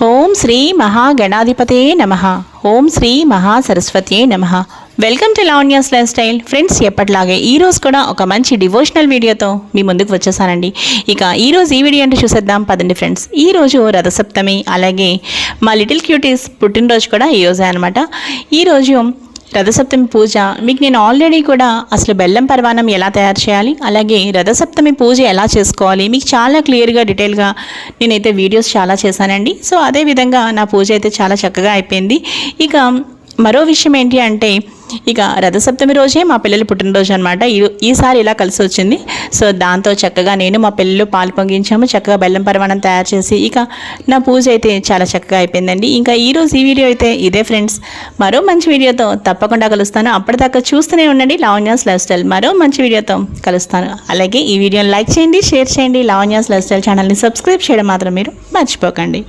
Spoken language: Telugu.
ఓం శ్రీ మహాగణాధిపతే నమః. ఓం శ్రీ మహాసరస్వతే నమః. Welcome to Lavanya's life style. Friends, ఎప్పటిలాగే ఈరోజు కూడా ఒక మంచి డివోషనల్ వీడియోతో మీ ముందుకు వచ్చేసానండి. ఇక ఈరోజు ఈ వీడియో అంటే చూసేద్దాం పదండి ఫ్రెండ్స్. ఈరోజు రథసప్తమి, అలాగే మా లిటిల్ క్యూటీస్ పుట్టినరోజు కూడా ఈరోజే అనమాట. ఈరోజు రథసప్తమి పూజ మీకు నేను ఆల్రెడీ కూడా అసలు బెల్లం పరమాన్నం ఎలా తయారు చేయాలి, అలాగే రథసప్తమి పూజ ఎలా చేసుకోవాలి మీకు చాలా క్లియర్గా డీటెయిల్గా నేనైతే వీడియోస్ చాలా చేశానండి. సో అదేవిధంగా నా పూజ అయితే చాలా చక్కగా అయిపోయింది. ఇక మరో విషయం ఏంటి అంటే, ఇక రథసప్తమి రోజే మా పిల్లలు పుట్టినరోజు అనమాట. ఈసారి ఇలా కలిసి వచ్చింది. సో దాంతో చక్కగా నేను మా పిల్లలు పాలు పొంగించాము, చక్కగా బెల్లం పరమాన్నం తయారు చేసి ఇక నా పూజ అయితే చాలా చక్కగా అయిపోయిందండి. ఇంకా ఈరోజు ఈ వీడియో అయితే ఇదే ఫ్రెండ్స్. మరో మంచి వీడియోతో తప్పకుండా కలుస్తాను. అప్పటిదాకా చూస్తూనే ఉండండి లావణ్యాస్ లైఫ్ స్టైల్. మరో మంచి వీడియోతో కలుస్తాను. అలాగే ఈ వీడియోని లైక్ చేయండి, షేర్ చేయండి. లావణ్యాస్ లైఫ్ స్టైల్ ఛానల్ని సబ్స్క్రైబ్ చేయడం మాత్రం మీరు మర్చిపోకండి.